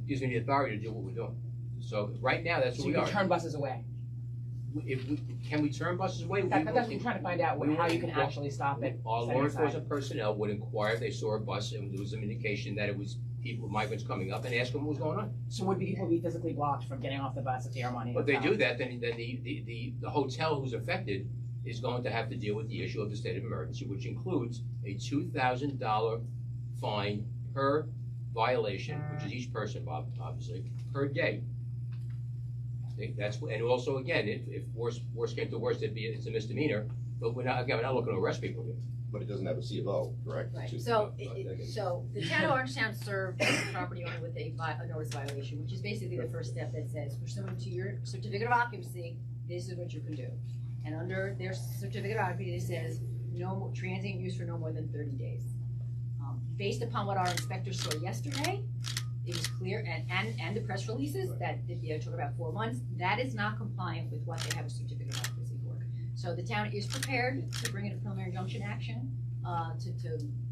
gives me the authority to do what we're doing. So right now, that's what we are. So you can turn buses away? Can we turn buses away? That's what I'm trying to find out, how you can actually stop it. Our law enforcement personnel would inquire if they saw a bus and there was an indication that it was people, migrants coming up, and ask them what was going on. So would people be physically blocked from getting off the bus at the Armani? But if they do that, then the hotel who's affected is going to have to deal with the issue of the state of emergency, which includes a $2,000 fine per violation, which is each person, Bob, obviously, per day. That's, and also again, if worse came to worse, it's a misdemeanor. But we're not looking to arrest people here. But it doesn't have a C of O, correct? Right, so the town of Orangetown served the property owner with a notice violation, which is basically the first step that says, pursuant to your certificate of occupancy, this is what you can do. And under their certificate of occupancy, it says, no transient use for no more than 30 days. Based upon what our inspectors saw yesterday, it was clear, and the press releases that talk about 4 months, that is not compliant with what they have a certificate of occupancy for. So the town is prepared to bring in a preliminary injunction action,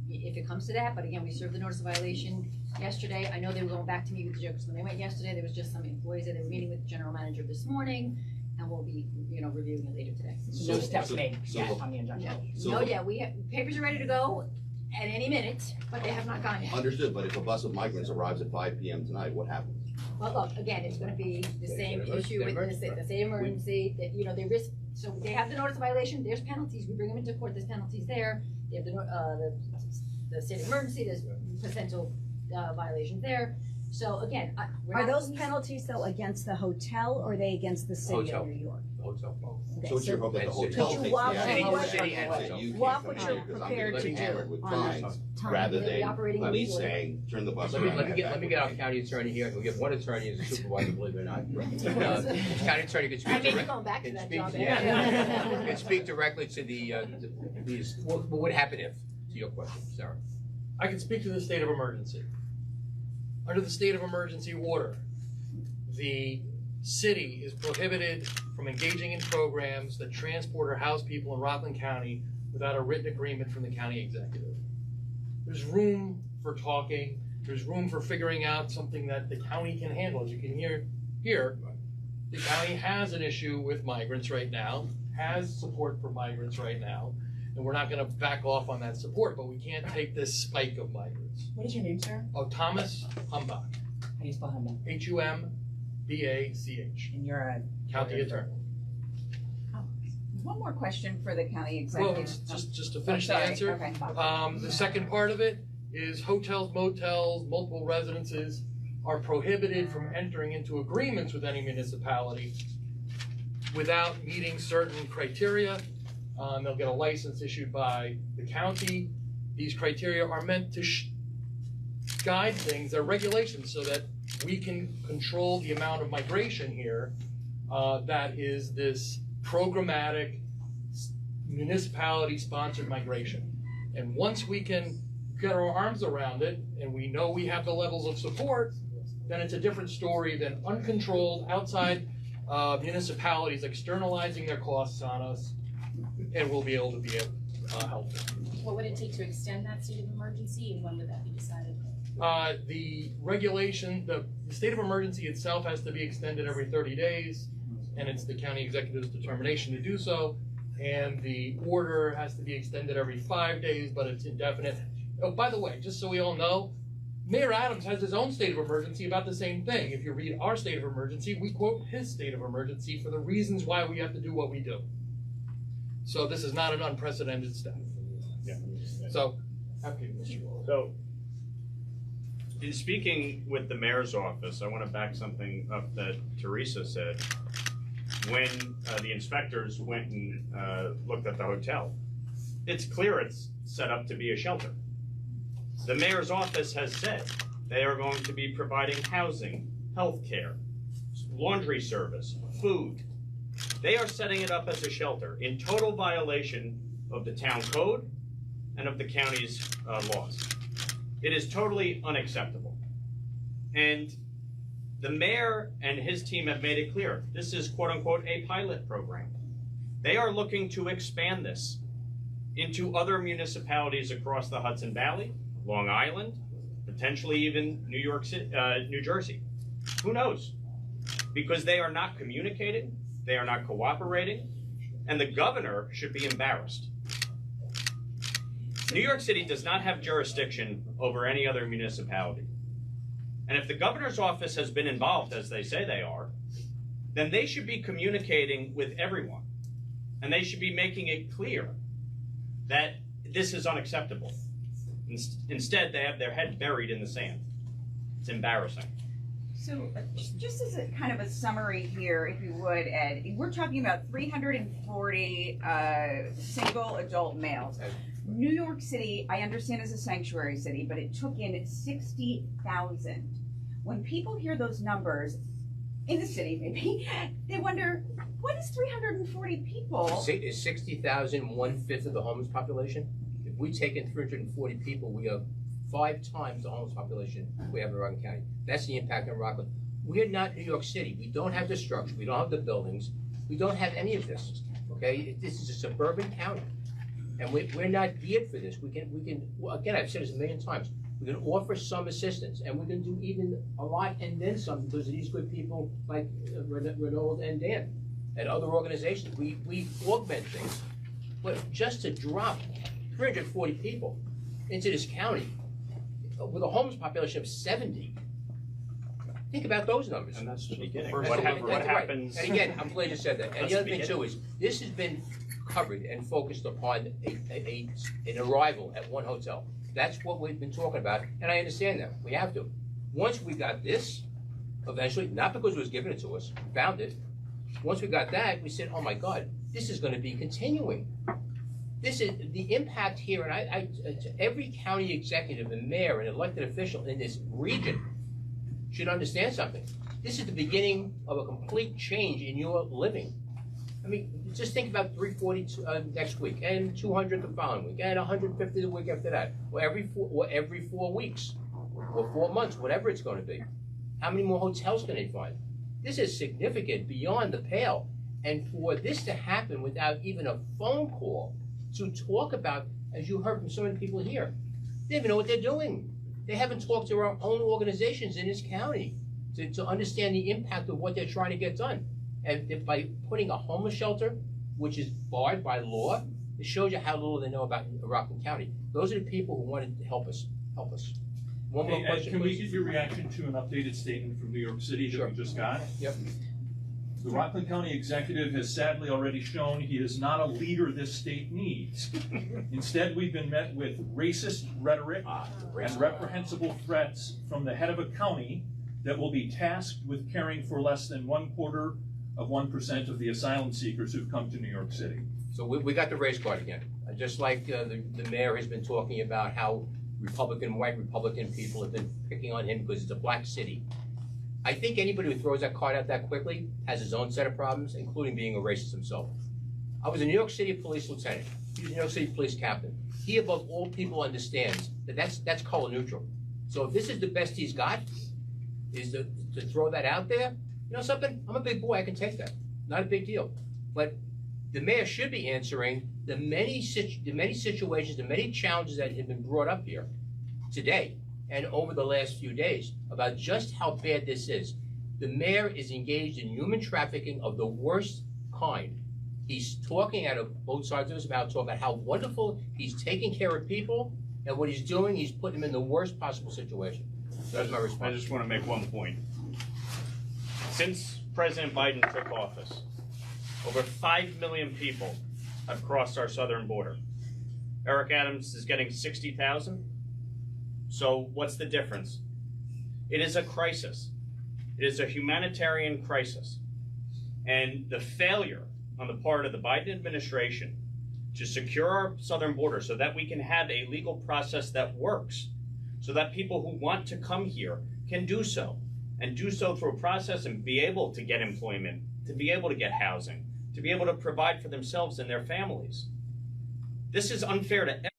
if it comes to that, but again, we served the notice of violation yesterday. I know they were going back to meet with the judges when they went yesterday. There was just some employees that they were meeting with the general manager this morning, and we'll be, reviewing it later today. No steps made yet on the injunction. We have, papers are ready to go at any minute, but they have not gone yet. Understood, but if a bus of migrants arrives at 5 p.m. tonight, what happens? Well, look, again, it's gonna be the same issue with the same emergency, that, they risk, so they have the notice of violation, there's penalties, we bring them into court, there's penalties there. They have the state of emergency, there's potential violations there. So again, Are those penalties though against the hotel or are they against the city of New York? Hotel. Okay, So it's your hope that the But hotel you takes walk the away action. from it. You Walk can't what come you're here because I'm prepared getting to hammered do with on fines time. rather They'll be than operating police illegally. saying, turn the bus Let around. me and get head our back. county attorney here, and we have one attorney as a supervisor, believe it or not. County attorney can I speak may be directly. going back to that job. Can speak directly to these, what would happen if, to your question, Sarah. I can speak to the state of emergency. Under the state of emergency order, the city is prohibited from engaging in programs that transport or house people in Rockland County without a written agreement from the county executive. There's room for talking, there's room for figuring out something that the county can handle. As you can hear here, the county has an issue with migrants right now, has support for migrants right now, and we're not gonna back off on that support, but we can't take this spike of migrants. What is your name, sir? Oh, Thomas Humbach, How do you spell him? Humbach. And you're a County attorney. One more question for the county Well, executive. just to finish the sorry. answer, Okay. the second part of it is hotels, motels, multiple residences are prohibited from entering into agreements with any municipality without meeting certain criteria. They'll get a license issued by the county. These criteria are meant to guide things, they're regulations, so that we can control the amount of migration here that is this programmatic municipality-sponsored migration. And once we can get our arms around it, and we know we have the levels of support, then it's a different story than uncontrolled outside municipalities externalizing their costs on us, and we'll be able to be helpful. What would it take to extend that state of emergency, and when would that be decided? The regulation, the state of emergency itself has to be extended every 30 days, and it's the county executive's determination to do so. And the order has to be extended every 5 days, but it's indefinite. Oh, by the way, just so we all know, Mayor Adams has his own state of emergency about the same thing. If you read our state of emergency, we quote his state of emergency for the reasons why we have to do what we do. So this is not an unprecedented step. Yeah. So, happy to, Mr. Lawler. So, in speaking with the mayor's office, I want to back something up that Teresa said. When the inspectors went and looked at the hotel, it's clear it's set up to be a shelter. The mayor's office has said they are going to be providing housing, health care, laundry service, food. They are setting it up as a shelter in total violation of the town code and of the county's laws. It is totally unacceptable. And the mayor and his team have made it clear, this is quote unquote a pilot program. They are looking to expand this into other municipalities across the Hudson Valley, Long Island, potentially even New York City, New Jersey. Who knows? Because they are not communicating, they are not cooperating, and the governor should be embarrassed. New York City does not have jurisdiction over any other municipality. And if the governor's office has been involved, as they say they are, then they should be communicating with everyone. And they should be making it clear that this is unacceptable. Instead, they have their head buried in the sand. It's embarrassing. So just as a kind of a summary here, if you would, Ed, we're talking about 340 single adult males. New York City, I understand, is a sanctuary city, but it took in 60,000. When people hear those numbers, in the city maybe, they wonder, what is 340 people? Is 60,000 1/5 of the homeless population? If we take in 340 people, we have 5 times the homeless population we have in Rockland County. That's the impact on Rockland. We're not New York City. We don't have the structure. We don't have the buildings. We don't have any of this. Okay, this is a suburban county, and we're not geared for this. We can. Well, again, I've said this a million times. We can offer some assistance, and we can do even a lot and then some because of these good people like Renaud and Dan and other organizations. We augment things, but just to drop 340 people into this county with a homeless population of 70. Think about those numbers. And that's the beginning. What happens? And again, I'm glad you said that. And the other thing too is this has been covered and focused upon an arrival at one hotel. That's what we've been talking about, and I understand that. We have to. Once we got this, eventually, not because it was given to us, we found it. Once we got that, we said, oh my God, this is going to be continuing. This is the impact here, and every county executive and mayor and elected official in this region should understand something. This is the beginning of a complete change in your living. I mean, just think about 340 next week, and 200 the following week, and 150 the week after that, or every 4 weeks, or 4 months, whatever it's going to be. How many more hotels can they find? This is significant, beyond the pale. And for this to happen without even a phone call to talk about, as you heard from so many people here, they don't even know what they're doing. They haven't talked to our own organizations in this county to understand the impact of what they're trying to get done. And by putting a homeless shelter, which is barred by law, it shows you how little they know about Rockland County. Those are the people who wanted to help us. One more question, can please. we get your reaction to an updated statement from New York City that we just got? Yep. The Rockland County executive has sadly already shown he is not a leader this state needs. Instead, we've been met with racist rhetoric and reprehensible threats from the head of a county that will be tasked with caring for less than 1/4% of the asylum seekers who've come to New York City. So we got the race card again. Just like the mayor has been talking about how white Republican people have been picking on him because it's a black city. I think anybody who throws that card out that quickly has his own set of problems, including being a racist himself. I was a New York City police lieutenant. He was a New York City police captain. He, above all people, understands that that's color neutral. So if this is the best he's got, is to throw that out there, you know something? I'm a big boy, I can take that. Not a big deal. But the mayor should be answering the many situations, the many challenges that have been brought up here today and over the last few days about just how bad this is. The mayor is engaged in human trafficking of the worst kind. He's talking out of both sides of his mouth, talking about how wonderful he's taking care of people, and what he's doing, he's putting them in the worst possible situation. That's my response. I just want to make one point. Since President Biden took office, over 5 million people have crossed our southern border. Eric Adams is getting 60,000. So what's the difference? It is a crisis. It is a humanitarian crisis. And the failure on the part of the Biden administration to secure our southern border so that we can have a legal process that works, so that people who want to come here can do so, and do so through a process and be able to get employment, to be able to get housing, to be able to provide for themselves and their families. This is unfair to